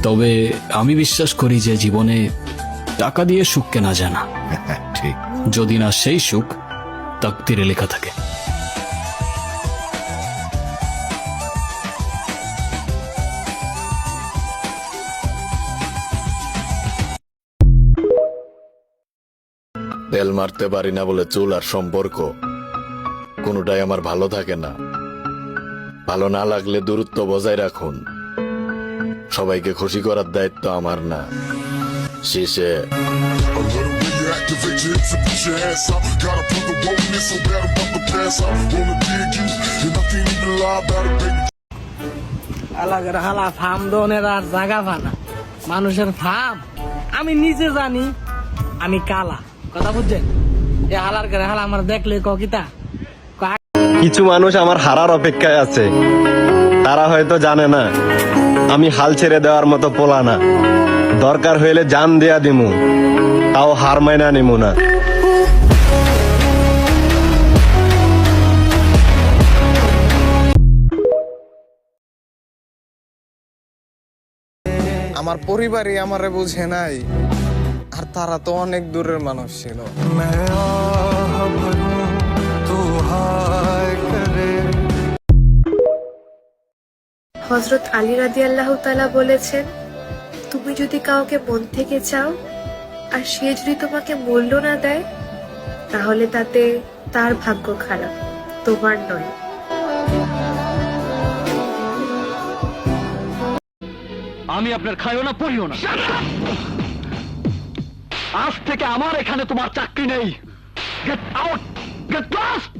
তবে আমি বিশ্বাস করি যে জীবনে টাকা দিয়ে সুখ কেনা যায় না, ঠিক। যদি না সেই সুখ তাকদিরে লেখা থাকে। তেল মারতে পারি না বলে চুল আর সম্পর্ক কোনোটাই আমার ভালো থাকে না। ভালো না লাগলে দূরত্ব বজায় রাখুন। সবাইকে খুশি করার দায়িত্ব আমার না। শেষে A little radioactivate your hips and put your ass out. Gotta put the roll in so bad I'm about to pass out. Wanna dig you, and I can't even lie about it, baby. আলাগের হালা farm দনের আর জাগা ফানা মানুষের farm. আমি নিজে জানি আমি কালা, কথা বুঝছেন? এ হালার করে হালা আমার দেখলে ককিতা কিছু মানুষ আমার হারার অপেক্ষায় আছে। তারা হয়তো জানে না আমি হাল ছেড়ে দেওয়ার মতো পোলা না। দরকার হইলে জান দেয়া দিমু, তাও হার মাইনা নিমু না। আমার পরিবারই আমারে বুঝে নাই, আর তারা তো অনেক দূরের মানুষ ছিল। হযরত আলী রাদিয়াল্লাহু তাআলা বলেছেন, তুমি যদি কাউকে মন থেকে চাও আর সে যদি তোমাকে মূল্য না দেয়, তাহলে তাতে তার ভাগ্য খারাপ, তোমার নয়। আমি আপনার খাইও না পড়িও না। আজ থেকে আমার এখানে তোমার চাকরি নেই। Get out, get lost.